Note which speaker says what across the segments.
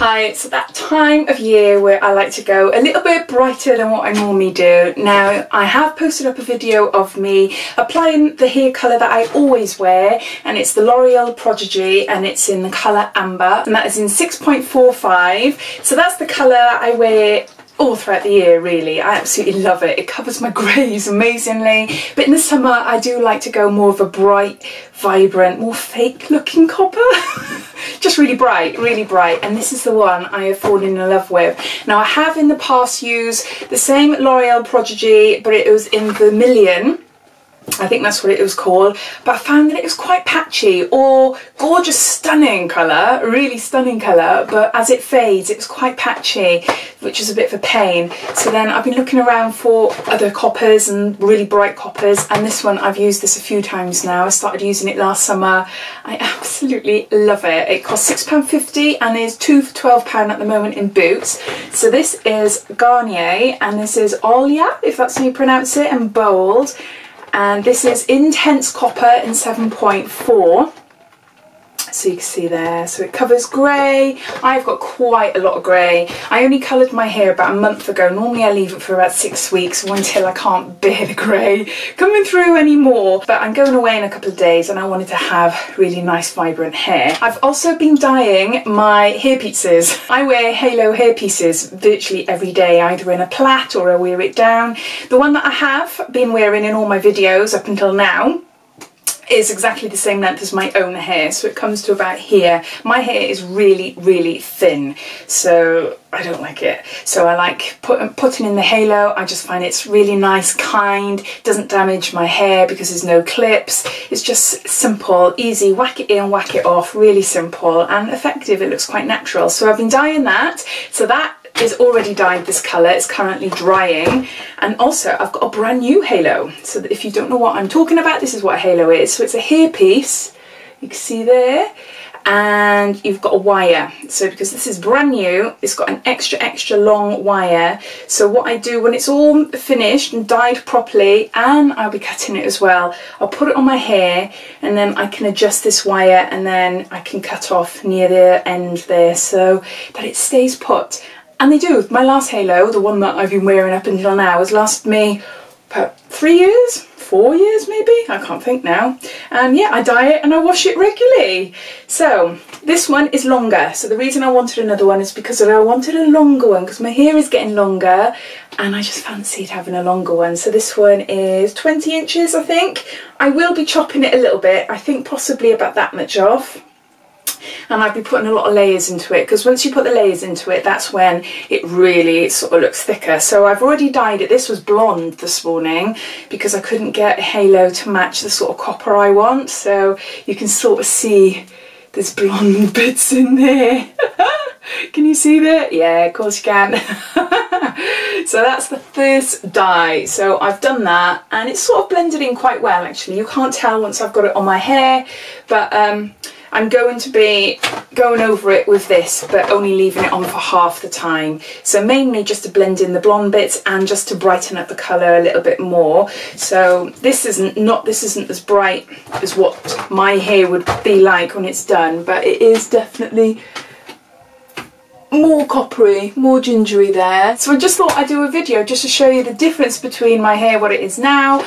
Speaker 1: Hi, it's that time of year where I like to go a little bit brighter than what I normally do. Now, I have posted up a video of me applying the hair colour that I always wear, and it's the L'Oreal Prodigy, and it's in the colour Amber, and that is in 6.45. So that's the colour I wear all throughout the year, really. I absolutely love it. It covers my greys amazingly, but in the summer I do like to go more of a bright, vibrant, more fake looking copper. Just really bright, and this is the one I have fallen in love with. Now, I have in the past used the same L'Oreal Prodigy, but it was in Vermilion, I think that's what it was called, but I found that it was quite patchy, or gorgeous, stunning colour, really stunning colour, but as it fades it was quite patchy, which is a bit of a pain. So then I've been looking around for other coppers and really bright coppers, and this one, I've used this a few times now. I started using it last summer. I absolutely love it. It costs £6.50 and is 2 for £12 at the moment in Boots. So this is Garnier, and this is Olia, if that's how you pronounce it, and bold. And this is Intense Copper in 7.4. So you can see there, so it covers grey. I've got quite a lot of grey. I only coloured my hair about a month ago. Normally I leave it for about 6 weeks until I can't bear the grey coming through anymore. But I'm going away in a couple of days and I wanted to have really nice vibrant hair. I've also been dyeing my hair pieces. I wear halo hair pieces virtually every day, either in a plait or I wear it down. The one that I have been wearing in all my videos up until now is exactly the same length as my own hair, so it comes to about here. My hair is really thin, so I don't like it. So I like putting in the halo. I just find it's really nice, kind, doesn't damage my hair because there's no clips. It's just simple, easy, whack it in, whack it off, really simple and effective. It looks quite natural. So I've been dyeing that, so that is already dyed this colour. It's currently drying, and also I've got a brand new halo. So that if you don't know what I'm talking about, this is what a halo is. So it's a hair piece, you can see there, and you've got a wire. So because this is brand new, it's got an extra long wire. So what I do when it's all finished and dyed properly, and I'll be cutting it as well, I'll put it on my hair and then I can adjust this wire, and then I can cut off near the end there so that it stays put. And they do. My last halo, the one that I've been wearing up until now, has lasted me about 3 years, 4 years maybe, I can't think now. And yeah, I dye it and I wash it regularly. So this one is longer. So the reason I wanted another one is because I wanted a longer one, because my hair is getting longer and I just fancied having a longer one. So this one is 20 inches, I think. I will be chopping it a little bit, I think possibly about that much off. And I've been putting a lot of layers into it, because once you put the layers into it, that's when it really sort of looks thicker. So I've already dyed it. This was blonde this morning because I couldn't get a halo to match the sort of copper I want. So you can sort of see there's blonde bits in there. Can you see that? Yeah, of course you can. So that's the first dye. So I've done that and it's sort of blended in quite well, actually. You can't tell once I've got it on my hair, but I'm going to be going over it with this, but only leaving it on for half the time. So mainly just to blend in the blonde bits and just to brighten up the colour a little bit more. So this isn't as bright as what my hair would be like when it's done, but it is definitely more coppery, more gingery there. So I just thought I'd do a video just to show you the difference between my hair, what it is now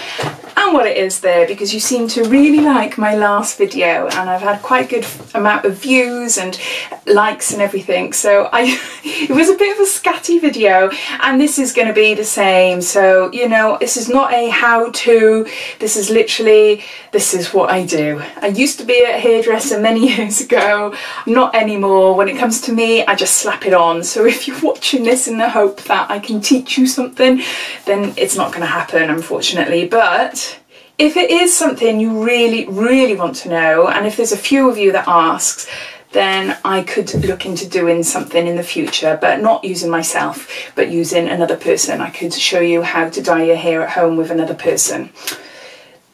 Speaker 1: and what it is there, because you seem to really like my last video and I've had quite a good amount of views and likes and everything. So it was a bit of a scatty video, and this is going to be the same. So, you know, this is not a how-to, this is literally, this is what I do. I used to be a hairdresser many years ago, not anymore. When it comes to me, I just slap it on. So if you're watching this in the hope that I can teach you something, then it's not going to happen, unfortunately. But if it is something you really want to know, and if there's a few of you that asks, then I could look into doing something in the future, but not using myself, but using another person. I could show you how to dye your hair at home with another person.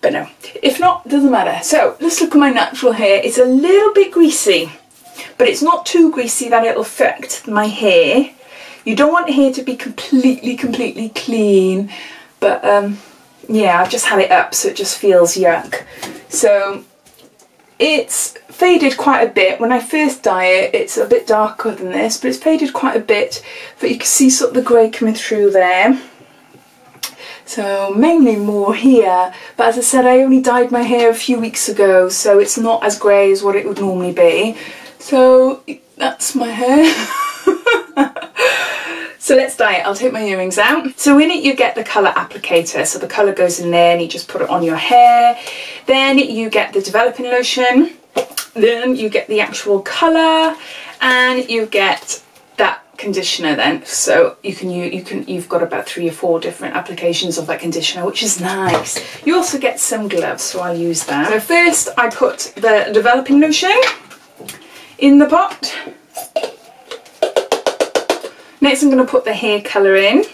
Speaker 1: But no, if not, doesn't matter. So let's look at my natural hair. It's a little bit greasy, but it's not too greasy that it'll affect my hair. You don't want hair to be completely clean, but yeah, I've just had it up so it just feels yuck. So it's faded quite a bit. When I first dye it, it's a bit darker than this, but it's faded quite a bit, but you can see sort of the grey coming through there. So mainly more here, but as I said, I only dyed my hair a few weeks ago, so it's not as grey as what it would normally be. So that's my hair. So let's dye it. I'll take my earrings out. So in it you get the colour applicator, so the colour goes in there and you just put it on your hair. Then you get the developing lotion, then you get the actual colour, and you get that conditioner then. So you've got about 3 or 4 different applications of that conditioner, which is nice. You also get some gloves, so I'll use that. So first I put the developing lotion in the pot. Next I'm going to put the hair colour in.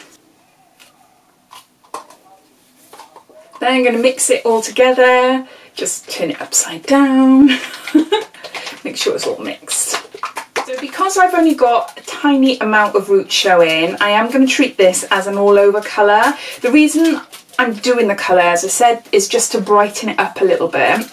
Speaker 1: Then I'm going to mix it all together. Just turn it upside down. Make sure it's all mixed. So because I've only got a tiny amount of roots showing, I am going to treat this as an all over colour. The reason I'm doing the colour, as I said, is just to brighten it up a little bit,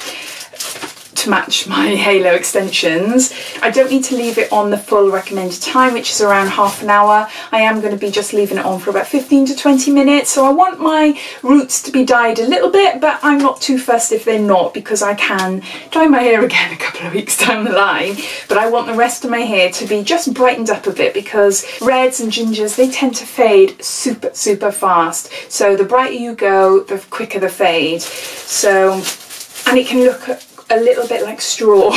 Speaker 1: to match my halo extensions. I don't need to leave it on the full recommended time, which is around half an hour. I am going to be just leaving it on for about 15 to 20 minutes. So I want my roots to be dyed a little bit, but I'm not too fussed if they're not, because I can dye my hair again a couple of weeks down the line. But I want the rest of my hair to be just brightened up a bit, because reds and gingers, they tend to fade super fast. So the brighter you go, the quicker the fade. So, and it can look a little bit like straw.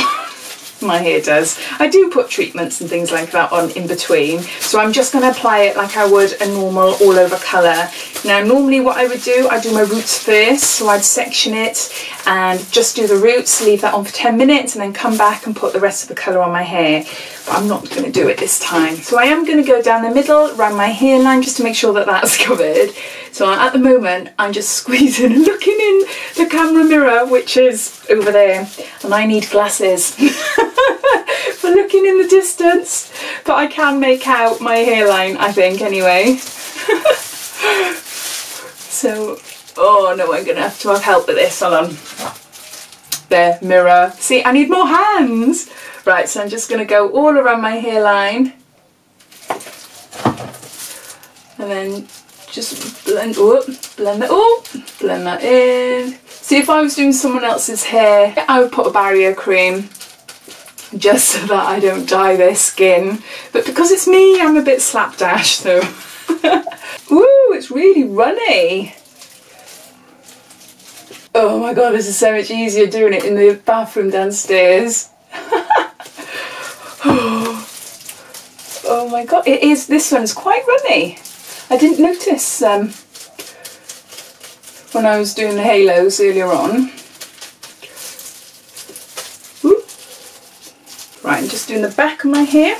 Speaker 1: My hair does. I do put treatments and things like that on in between, so I'm just going to apply it like I would a normal all over colour. Now normally what I would do, I do my roots first, so I'd section it and just do the roots, leave that on for 10 minutes and then come back and put the rest of the colour on my hair. But I'm not going to do it this time. So I am going to go down the middle, around my hairline, just to make sure that that's covered. So at the moment I'm just squeezing and looking in the camera mirror, which is over there, and I need glasses for looking in the distance, but I can make out my hairline, I think, anyway. So, oh no, I'm gonna have to have help with this. Hold on. There, mirror. See, I need more hands. Right, so I'm just gonna go all around my hairline and then just blend that in. See, if I was doing someone else's hair, I would put a barrier cream just so that I don't dye their skin. But because it's me, I'm a bit slapdash, so. Ooh, it's really runny. Oh my god, this is so much easier doing it in the bathroom downstairs. Oh my god, it is. This one's quite runny. I didn't notice when I was doing the halos earlier on. Ooh. Right, I'm just doing the back of my hair.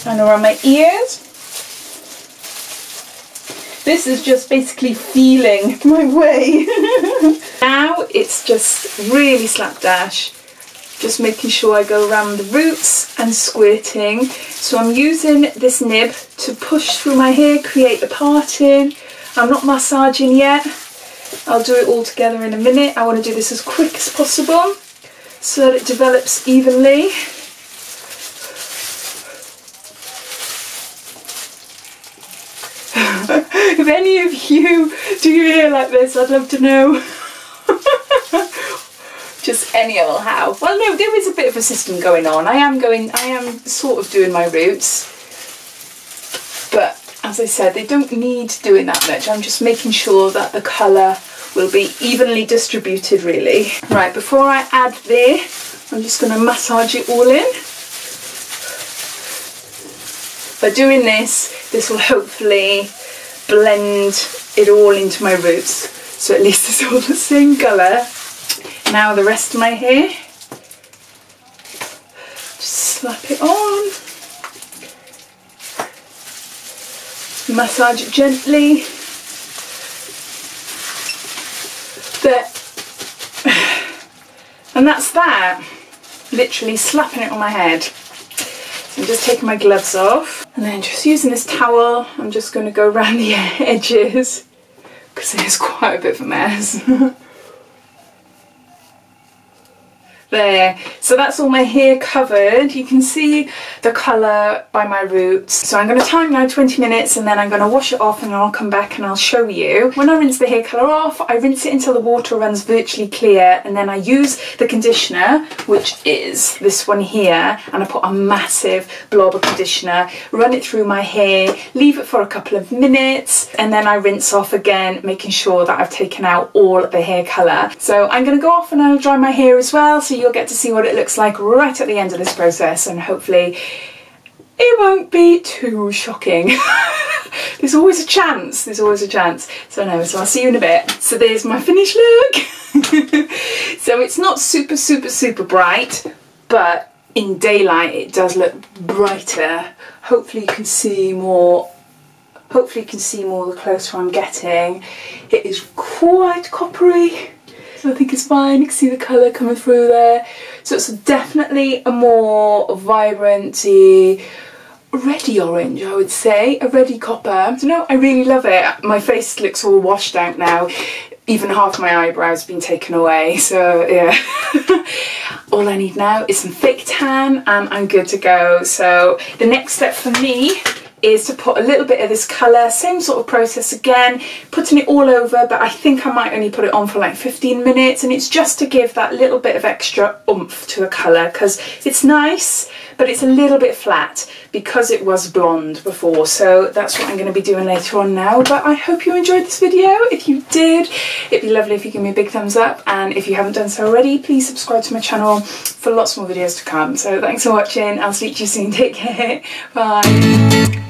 Speaker 1: And around my ears. This is just basically feeling my way. Now it's just really slapdash. Just making sure I go around the roots and squirting. So I'm using this nib to push through my hair, create the parting. I'm not massaging yet. I'll do it all together in a minute. I want to do this as quick as possible so that it develops evenly. If any of you do your hair like this, I'd love to know. Just any old how. Well, no, there is a bit of a system going on. I am sort of doing my roots, but as I said, they don't need doing that much. I'm just making sure that the colour will be evenly distributed, really. Right, before I add there, I'm just going to massage it all in. By doing this, this will hopefully blend it all into my roots, so at least it's all the same colour. Now the rest of my hair, just slap it on, massage it gently. There, and that's that. Literally slapping it on my head. So I'm just taking my gloves off and then just using this towel, I'm just going to go around the edges, because it is quite a bit of a mess. There, so that's all my hair covered. You can see the colour by my roots. So I'm going to time now 20 minutes and then I'm going to wash it off and I'll come back and I'll show you. When I rinse the hair colour off, I rinse it until the water runs virtually clear, and then I use the conditioner, which is this one here, and I put a massive blob of conditioner, run it through my hair, leave it for a couple of minutes, and then I rinse off again, making sure that I've taken out all the hair colour. So I'm going to go off and I'll dry my hair as well, so you'll get to see what it looks like right at the end of this process, and hopefully it won't be too shocking. There's always a chance, there's always a chance. So I'll see you in a bit. So there's my finished look. So it's not super bright, but in daylight it does look brighter. Hopefully you can see more. Hopefully you can see more the closer I'm getting. It is quite coppery. So I think it's fine, you can see the colour coming through there. So it's definitely a more vibrant, reddy orange, I would say, a reddy copper. So no, I really love it. My face looks all washed out now. Even half my eyebrows have been taken away, so yeah. All I need now is some fake tan and I'm good to go. So the next step for me is to put a little bit of this colour, same sort of process again, putting it all over, but I think I might only put it on for like 15 minutes, and it's just to give that little bit of extra oomph to the colour, because it's nice, but it's a little bit flat because it was blonde before. So that's what I'm going to be doing later on now. But I hope you enjoyed this video. If you did, it'd be lovely if you give me a big thumbs up, and if you haven't done so already, please subscribe to my channel for lots more videos to come. So thanks for watching, I'll speak to you soon, take care, bye.